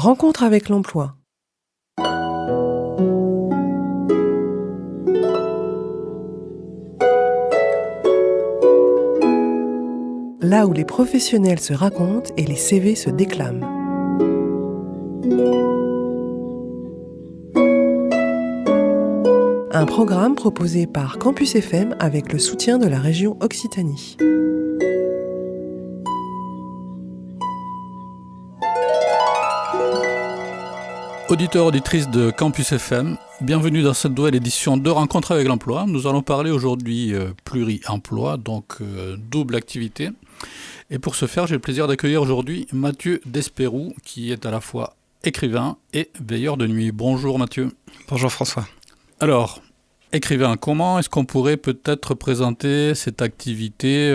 Rencontre avec l'emploi. Là où les professionnels se racontent et les CV se déclament. Un programme proposé par Campus FM avec le soutien de la région Occitanie. Auditeurs, auditrices de Campus FM, bienvenue dans cette nouvelle édition de Rencontre avec l'emploi. Nous allons parler aujourd'hui pluri-emploi, donc double activité. Et pour ce faire, j'ai le plaisir d'accueillir aujourd'hui Mathieu Desperoux, qui est à la fois écrivain et veilleur de nuit. Bonjour Mathieu. Bonjour François. Alors, écrivain, comment est-ce qu'on pourrait peut-être présenter cette activité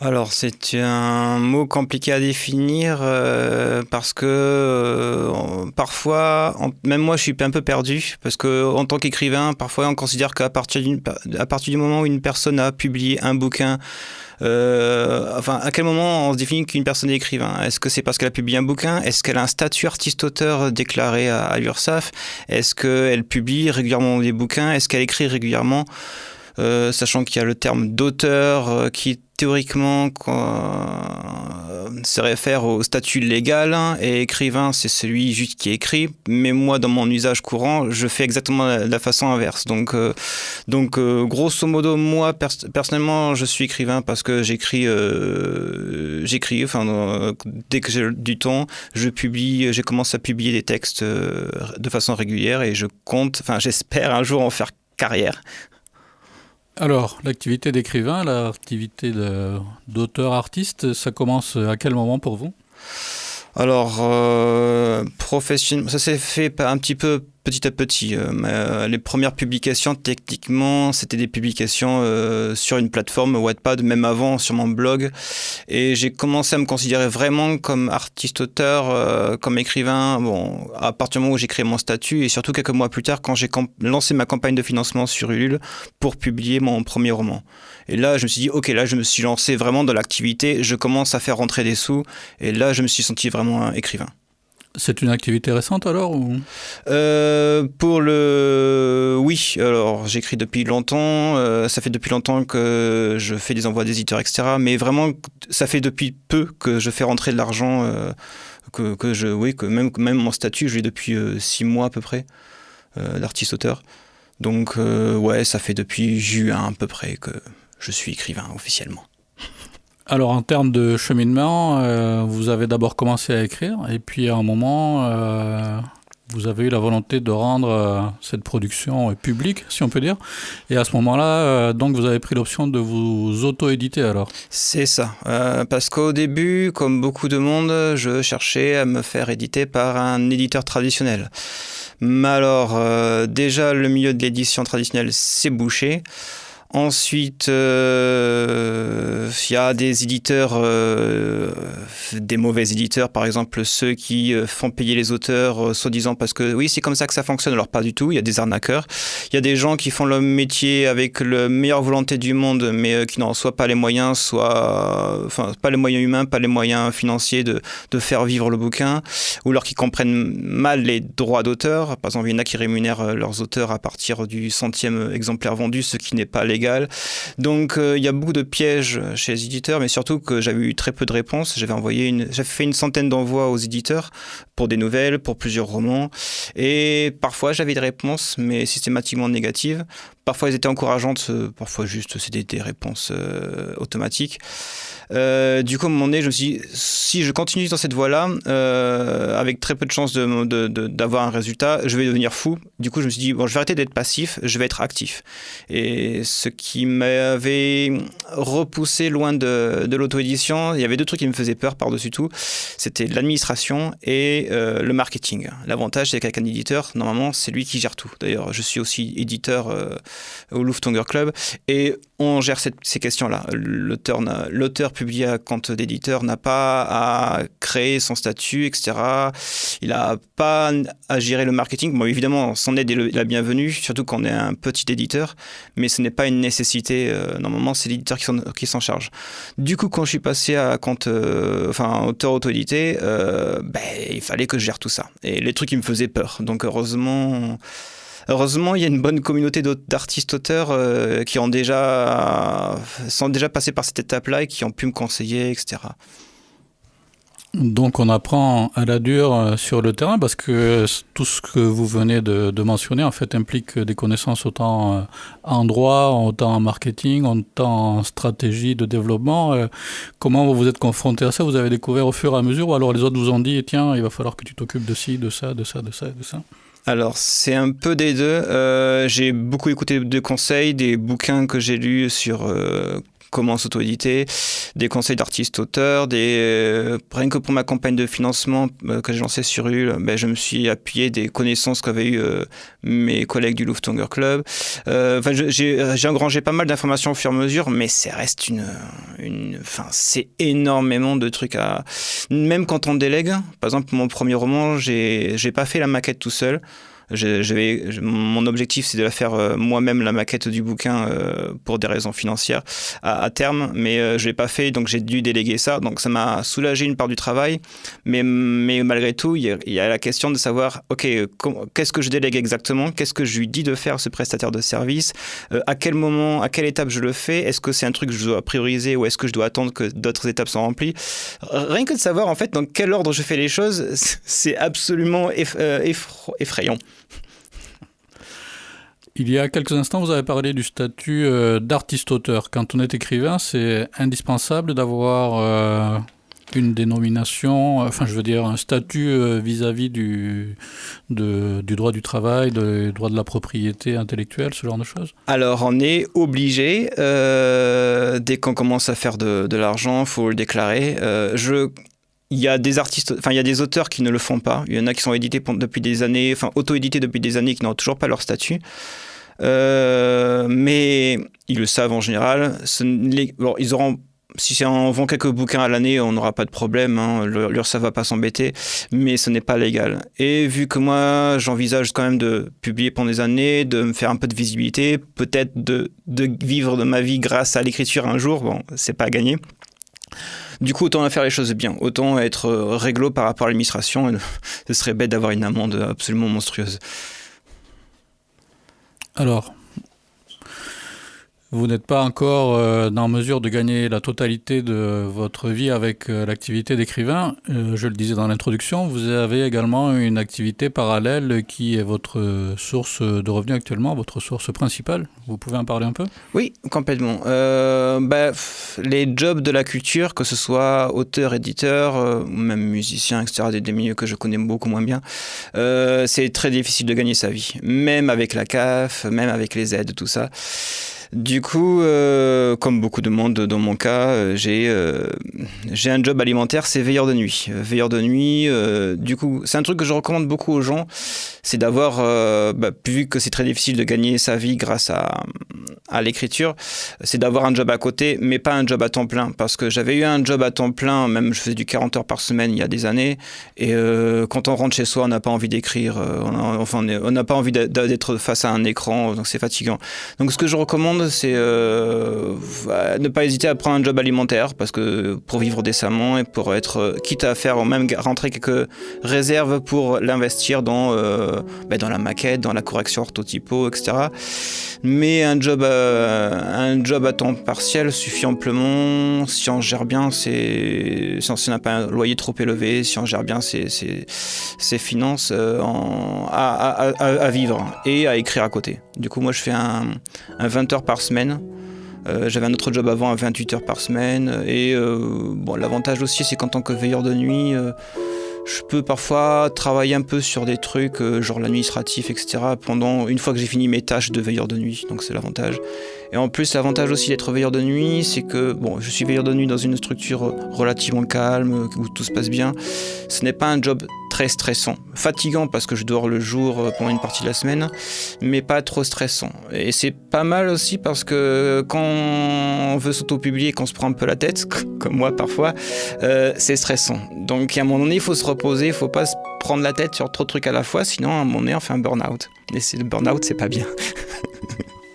Alors, c'est un mot compliqué à définir parce que parfois, même moi, je suis un peu perdu parce qu'en tant qu'écrivain, parfois, on considère qu'à partir du moment où une personne a publié un bouquin, à quel moment on se définit qu'une personne est écrivain? Est-ce que c'est parce qu'elle a publié un bouquin? Est-ce qu'elle a un statut artiste-auteur déclaré à l'URSSAF? Est-ce qu'elle publie régulièrement des bouquins? Est-ce qu'elle écrit régulièrement? Sachant qu'il y a le terme d'auteur qui théoriquement se réfère au statut légal, et écrivain c'est celui juste qui écrit, mais moi dans mon usage courant je fais exactement la façon inverse, donc grosso modo moi personnellement je suis écrivain parce que j'écris dès que j'ai du temps j'ai commencé à publier des textes de façon régulière et j'espère un jour en faire carrière. Alors, l'activité d'écrivain, l'activité d'auteur-artiste, ça commence à quel moment pour vous ? Alors, professionnellement, ça s'est fait un petit peu petit à petit. Les premières publications, techniquement, c'était des publications sur une plateforme Wattpad, même avant, sur mon blog. Et j'ai commencé à me considérer vraiment comme artiste-auteur, comme écrivain, à partir du moment où j'ai créé mon statut, et surtout quelques mois plus tard, quand j'ai lancé ma campagne de financement sur Ulule pour publier mon premier roman. Et là, je me suis dit, ok, là, je me suis lancé vraiment dans l'activité, je commence à faire rentrer des sous, et là, je me suis senti vraiment un écrivain. C'est une activité récente alors ou... Oui, alors j'écris depuis longtemps, ça fait depuis longtemps que je fais des envois d'éditeurs, etc. Mais vraiment, ça fait depuis peu que je fais rentrer de l'argent, que même mon statut, je l'ai depuis 6 mois à peu près, d'artiste-auteur. Donc ça fait depuis juin à peu près que je suis écrivain officiellement. Alors en termes de cheminement, vous avez d'abord commencé à écrire et puis à un moment, vous avez eu la volonté de rendre cette production publique, si on peut dire. Et à ce moment-là, donc vous avez pris l'option de vous auto-éditer alors. C'est ça, parce qu'au début, comme beaucoup de monde, je cherchais à me faire éditer par un éditeur traditionnel. Mais alors, déjà le milieu de l'édition traditionnelle s'est bouché. Ensuite, il y a des éditeurs, des mauvais éditeurs, par exemple ceux qui font payer les auteurs, soi-disant parce que oui, c'est comme ça que ça fonctionne. Alors pas du tout, il y a des arnaqueurs. Il y a des gens qui font leur métier avec la meilleure volonté du monde, mais qui n'ont soit pas les moyens, pas les moyens humains, pas les moyens financiers de faire vivre le bouquin, ou alors qui comprennent mal les droits d'auteur. Par exemple, il y en a qui rémunèrent leurs auteurs à partir du 100e exemplaire vendu, ce qui n'est pas légal. Donc il y a beaucoup de pièges chez les éditeurs, mais surtout que j'avais eu très peu de réponses. J'avais fait une centaine d'envois aux éditeurs pour des nouvelles, pour plusieurs romans, et parfois j'avais des réponses, mais systématiquement négatives. Parfois elles étaient encourageantes, parfois juste c'était des réponses automatiques. Du coup, à un moment donné, je me suis dit, si je continue dans cette voie-là, avec très peu de chances d'avoir un résultat, je vais devenir fou. Du coup, je me suis dit, je vais arrêter d'être passif, je vais être actif. Et ce qui m'avait repoussé loin de l'auto-édition, il y avait 2 trucs qui me faisaient peur par-dessus tout. C'était l'administration et le marketing. L'avantage, c'est qu'avec un éditeur, normalement, c'est lui qui gère tout. D'ailleurs, je suis aussi éditeur au Lufthansa Club, et on gère ces questions-là. L'auteur publié à compte d'éditeur n'a pas à créer son statut, etc. Il n'a pas à gérer le marketing. Bon, évidemment, son aide est la bienvenue, surtout quand on est un petit éditeur, mais ce n'est pas une nécessité. Normalement, c'est l'éditeur qui s'en charge. Du coup, quand je suis passé à compte, auteur auto-édité, il fallait que je gère tout ça. Et les trucs qui me faisaient peur. Donc, heureusement, il y a une bonne communauté d'artistes-auteurs qui sont déjà passés par cette étape-là et qui ont pu me conseiller, etc. Donc on apprend à la dure sur le terrain parce que tout ce que vous venez de mentionner en fait implique des connaissances autant en droit, autant en marketing, autant en stratégie de développement. Comment vous vous êtes confronté à ça? Vous avez découvert au fur et à mesure ou alors les autres vous ont dit tiens il va falloir que tu t'occupes de ci, de ça, de ça, de ça, de ça? Alors, c'est un peu des deux. J'ai beaucoup écouté de conseils, des bouquins que j'ai lus sur comment s'auto-éditer, des conseils d'artistes-auteurs, rien que pour ma campagne de financement que j'ai lancée sur Ulule, je me suis appuyé des connaissances qu'avaient eu mes collègues du Lufthansa Club. J'ai engrangé pas mal d'informations au fur et à mesure, mais ça reste c'est énormément de trucs à... Même quand on délègue, par exemple, pour mon premier roman, j'ai pas fait la maquette tout seul. Mon objectif, c'est de la faire moi-même, la maquette du bouquin, pour des raisons financières à terme, mais je l'ai pas fait, donc j'ai dû déléguer ça. Donc ça m'a soulagé une part du travail, mais malgré tout, il y a la question de savoir, ok, qu'est-ce que je délègue exactement, qu'est-ce que je lui dis de faire ce prestataire de service, à quel moment, à quelle étape je le fais, est-ce que c'est un truc que je dois prioriser ou est-ce que je dois attendre que d'autres étapes soient remplies. Rien que de savoir en fait dans quel ordre je fais les choses, c'est absolument effrayant. Il y a quelques instants, vous avez parlé du statut d'artiste-auteur. Quand on est écrivain, c'est indispensable d'avoir une dénomination, un statut vis-à-vis du droit du travail, du droit de la propriété intellectuelle, ce genre de choses? Alors, on est obligé, dès qu'on commence à faire de l'argent, il faut le déclarer. Il y a des il y a des auteurs qui ne le font pas. Il y en a qui sont édités depuis des années, auto-édités depuis des années, qui n'ont toujours pas leur statut. Mais ils le savent en général. Ils auront, si on vend quelques bouquins à l'année, on n'aura pas de problème. L'URSSAF va pas s'embêter, mais ce n'est pas légal. Et vu que moi, j'envisage quand même de publier pendant des années, de me faire un peu de visibilité, peut-être de vivre de ma vie grâce à l'écriture un jour. Bon, c'est pas gagné. Du coup, autant faire les choses bien, autant être réglo par rapport à l'administration. Ce serait bête d'avoir une amende absolument monstrueuse. Alors, vous n'êtes pas encore en mesure de gagner la totalité de votre vie avec l'activité d'écrivain. Je le disais dans l'introduction, vous avez également une activité parallèle qui est votre source de revenus actuellement, votre source principale. Vous pouvez en parler un peu ? Oui, complètement. Les jobs de la culture, que ce soit auteur, éditeur, même musicien, etc., des milieux que je connais beaucoup moins bien, c'est très difficile de gagner sa vie. Même avec la CAF, même avec les aides, tout ça. Du coup, comme beaucoup de monde dans mon cas, j'ai un job alimentaire, c'est veilleur de nuit. Veilleur de nuit, du coup, c'est un truc que je recommande beaucoup aux gens, c'est d'avoir, vu que c'est très difficile de gagner sa vie grâce à l'écriture, c'est d'avoir un job à côté, mais pas un job à temps plein. Parce que j'avais eu un job à temps plein, même je faisais du 40 heures par semaine il y a des années, et quand on rentre chez soi, on n'a pas envie d'écrire, on n'a pas envie d'être face à un écran, donc c'est fatigant. Donc ce que je recommande, c'est ne pas hésiter à prendre un job alimentaire parce que pour vivre décemment et pour être quitte à faire même rentrer quelques réserves pour l'investir dans la maquette, dans la correction orthotypo, etc. Mais un job à temps partiel suffit amplement si on gère bien si on n'a pas un loyer trop élevé, si on gère bien ses finances à vivre et à écrire à côté. Du coup, moi, je fais un 20 heures par semaine. J'avais un autre job avant à 28 heures par semaine. Et l'avantage aussi, c'est qu'en tant que veilleur de nuit, je peux parfois travailler un peu sur des trucs, genre l'administratif, etc., une fois que j'ai fini mes tâches de veilleur de nuit. Donc c'est l'avantage. Et en plus, l'avantage aussi d'être veilleur de nuit, c'est que je suis veilleur de nuit dans une structure relativement calme, où tout se passe bien. Ce n'est pas un job très stressant. Fatigant parce que je dors le jour pendant une partie de la semaine, mais pas trop stressant. Et c'est pas mal aussi parce que quand on veut s'auto-publier, qu'on se prend un peu la tête, comme moi parfois, c'est stressant. Donc à un moment donné, il faut se reposer, il faut pas se prendre la tête sur trop de trucs à la fois, sinon à un moment donné, on fait un burn-out. Et le burn-out, c'est pas bien.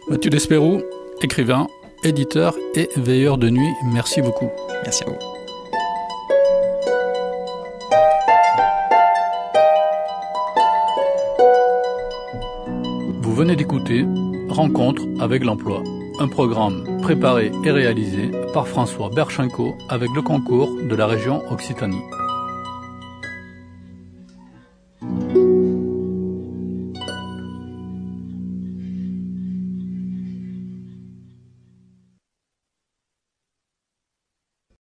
Mathieu Despérou, écrivain, éditeur et veilleur de nuit, merci beaucoup. Merci à vous. Vous venez d'écouter Rencontre avec l'emploi, un programme préparé et réalisé par François Berchenko avec le concours de la région Occitanie.